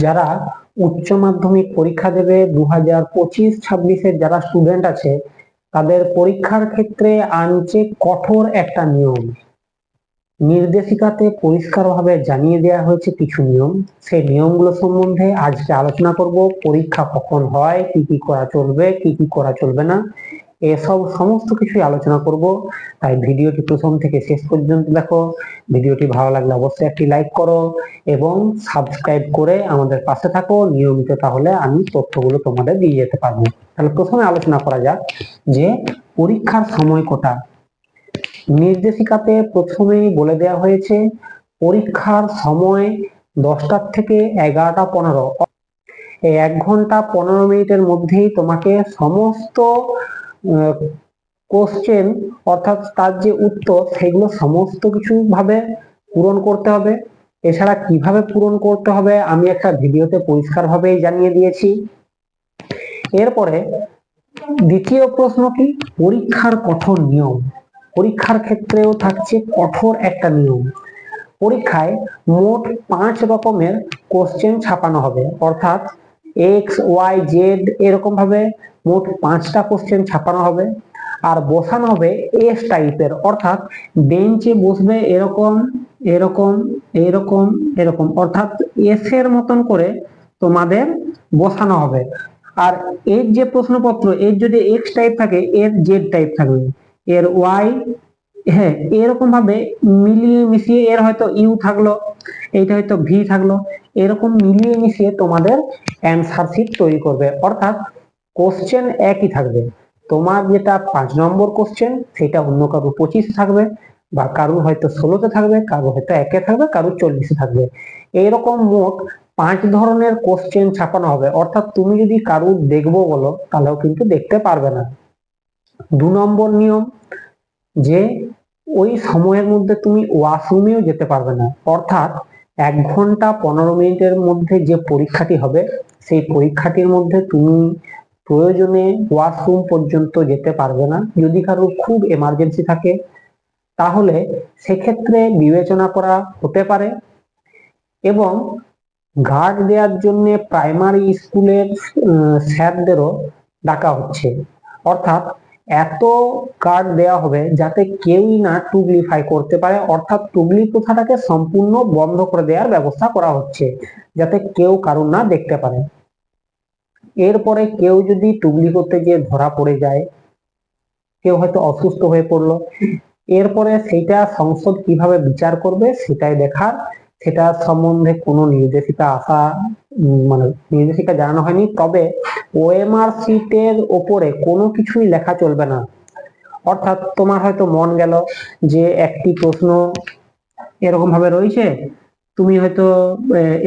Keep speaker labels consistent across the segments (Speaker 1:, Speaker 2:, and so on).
Speaker 1: যারা উচ্চ মাধ্যমিক পরীক্ষা দেবে 2025-26-এর যারা স্টুডেন্ট আছে, তাদের পরীক্ষার ক্ষেত্রে আনছে কঠোর একটা নিয়ম। নির্দেশিকাতে পরিষ্কারভাবে জানিয়ে দেওয়া হয়েছে কিছু নিয়ম। সেই নিয়মগুলো সম্বন্ধে আজকে আলোচনা করব। পরীক্ষা কখন হয়, কি কি করা চলবে, কি কি করা চলবে না, এসব সমস্ত কিছুই আলোচনা করব। তাই ভিডিওটি প্রথম থেকে শেষ পর্যন্ত দেখো। ভিডিওটি ভালো লাগলে অবশ্যই একটি লাইক করো এবং সাবস্ক্রাইব করে আমাদের পাশে থাকো নিয়মিত, তাহলে আমি তথ্যগুলো তোমাদের দিয়ে যেতে পারবো। তাহলে প্রথমে আলোচনা করা যাক যে পরীক্ষার সময় কটা। নির্দেশিকাতে প্রথমেই বলে দেওয়া হয়েছে পরীক্ষার সময় 10টার থেকে 11টা 15। এই 1 ঘন্টা 15 মিনিটের মধ্যেই তোমাকে সমস্ত কোশ্চেন অর্থাৎ তার যে উত্তর সেগুলো সমস্ত কিছু ভাবে পূরণ করতে হবে। এছাড়া কিভাবে পূরণ করতে হবে আমি একটা ভিডিওতে পরিষ্কারভাবেই জানিয়ে দিয়েছি। এরপরে দ্বিতীয় প্রশ্ন কি, পরীক্ষার কঠোর নিয়ম। পরীক্ষার ক্ষেত্রেও থাকছে কঠোর একটা নিয়ম। পরীক্ষায় মোট 5 রকমের কোশ্চেন ছাপানো হবে, অর্থাৎ এক্স ওয়াই জেড এরকম ভাবে মোট 5টা কোশ্চেন ছাপানো হবে। আর বসানো হবে এস টাইপের, অর্থাৎ বেঞ্চে বসবে এরকম এরকম এরকম এরকম, অর্থাৎ এস এর মতন করে তোমাদের বসানো হবে। আর এর যে প্রশ্নপত্র, এর যদি এক্স টাইপ থাকে এর জেড টাইপ থাকবে, এর ওয়াই, হ্যাঁ এরকম ভাবে মিলিয়ে মিশিয়ে, এর হয়তো ইউ থাকলো, এইটা হয়তো ভি থাকলো, এরকম মিলিয়ে মিশিয়ে তোমাদের অ্যান্সার শিট তৈরি করবে। অর্থাৎ কোশ্চেন একই থাকবে, তোমার যেটা 5 নম্বর কোশ্চেন সেটা অন্য কারো 25 থাকবে, বা কারো হয়তো 16তে থাকবে, কারো হয়তো 1-এ থাকবে, কারো 40-এ থাকবে। এইরকম মোট 5 ধরনের কোশ্চেন ছাপানো হবে। অর্থাৎ তুমি যদি কারো দেখবো বলো তাহলেও কিন্তু দেখতে পারবে না। 2 নম্বর নিয়ম যে ওই সময়ের মধ্যে তুমি ওয়াশরুমেও যেতে পারবে না। অর্থাৎ 1 ঘন্টা 15 মিনিটের মধ্যে যে পরীক্ষাটি হবে সেই পরীক্ষাটির মধ্যে তুমি প্রয়োজনে ওয়াশরুম পর্যন্ত যেতে পারবে না। যদি কারোর খুব এমার্জেন্সি থাকে তাহলে সেক্ষেত্রে বিবেচনা করা হতে পারে। এবং গার্ড দেওয়ার জন্য প্রাইমারি স্কুলের স্যারদেরও ডাকা হচ্ছে। অর্থাৎ এত গার্ড দেওয়া হবে যাতে কেউই না টুগলিফাই করতে পারে, অর্থাৎ টুগলি প্রথাটাকে সম্পূর্ণ বন্ধ করে দেওয়ার ব্যবস্থা করা হচ্ছে, যাতে কেউ কারুর না দেখতে পারে। এরপরে কেউ যদি টুগলি করতে গিয়ে ধরা পড়ে যায়, কেউ হয়তো অসুস্থ হয়ে পড়লো, এরপরে সেটা সংসদ কিভাবে বিচার করবে সেটাই দেখার। সেটা সম্বন্ধে কোনো নির্দেশিকা মানে নির্দেশিকা জানানো হয়নি। তবে ওএমআর শিটের ওপরে কোনো কিছুই লেখা চলবে না। অর্থাৎ তোমার হয়তো মন গেল যে একটি প্রশ্ন এরকম ভাবে রয়েছে, তুমি হয়তো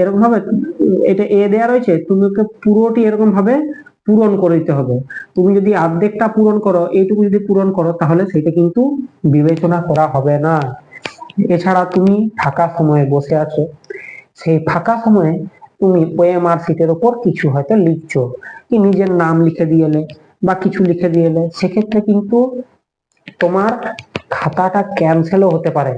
Speaker 1: এরকম ভাবে এটা এ দেয়া রয়েছে, তুমি ওকে পুরোটি এরকম ভাবে পূরণ করে দিতে হবে। তুমি যদি অর্ধেকটা পূরণ করো, এইটুকু যদি পূরণ করো, তাহলে সেটা কিন্তু বিবেচনা করা হবে না। এছাড়া তুমি ফাঁকা সময়ে বসে আছো, সেই ফাঁকা সময়ে তুমি ওএমআর শিটের উপর কিছু হয়তো লিখছো, কি নিজের নাম লিখে দিয়ে এলে বা কিছু লিখে দিয়ে এলে, সেক্ষেত্রে কিন্তু তোমার খাতাটা ক্যান্সেলও হতে পারে।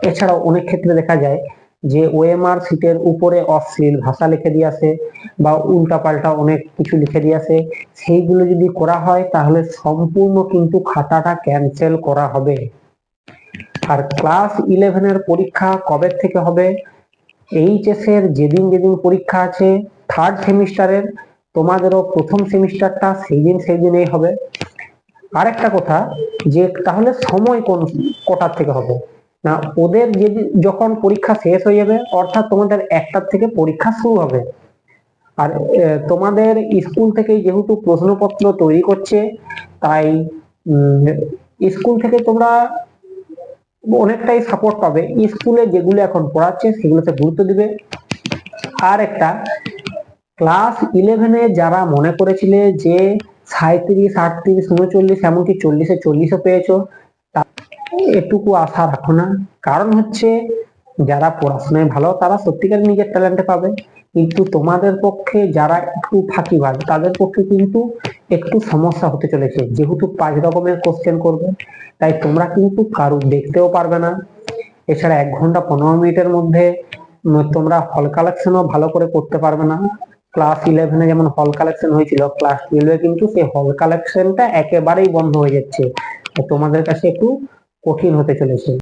Speaker 1: এছাড়াও অনেক ক্ষেত্রে দেখা যায় যে ওএমআর শিটের উপরে অশ্লীল ভাষা লিখে দিয়ে আসে বা উল্টাপাল্টা অনেক কিছু লিখে দিয়ে আসে, সেইগুলো যদি করা হয় তাহলে সম্পূর্ণ কিন্তু খাতাটা ক্যান্সেল করা হবে। আর ক্লাস 11-এর পরীক্ষা কবে থেকে হবে? এইচএস এর যেদিন যেদিন পরীক্ষা আছে 3rd সেমিস্টারের, তোমাদেরও প্রথম সেমিস্টারটা সেই দিনেই হবে। আরেকটা কথা, যে তাহলে সময় কটার থেকে হবে না, ওদের যখন পরীক্ষা শেষ হয়ে যাবে, অর্থাৎ তোমাদের 1টার থেকে পরীক্ষা শুরু হবে। আর তোমাদের স্কুল থেকে যেহেতু প্রশ্নপত্র তৈরি করছে, তাই স্কুল থেকে তোমরা অনেকটাই সাপোর্ট পাবে। স্কুলে যেগুলো এখন পড়াচ্ছে সেগুলোতে গুরুত্ব দিবে। আর একটা, ক্লাস 11-এ যারা মনে করেছিলে যে 37, 38, 39 এমনকি 40-এ 40ও পেয়েছো, এটুকু আশা রাখো না। কারণ হচ্ছে যারা পড়াশোনায় ভালো তারা সত্যিকার নিজের ট্যালেন্টে পাবে, কিন্তু তোমাদের পক্ষে যারা একটু ফাঁকিবাজ তাদের পক্ষে কিন্তু একটু সমস্যা হতে চলেছে। যেহেতু 5 রকমের কোশ্চেন করবে, তাই তোমরা কিন্তু কারো দেখতেও পারবে না। এছাড়া 1 ঘন্টা 15 মিনিটের মধ্যে তোমরা হল কালেকশনও ভালো করে করতে পারবে না। ক্লাস 11-এ যেমন হল কালেকশন হয়েছিল, ক্লাস 12-এ কিন্তু সেই হল কালেকশনটা একেবারেই বন্ধ হয়ে যাচ্ছে, তোমাদের কাছে একটু কঠিন হতে চলেছে।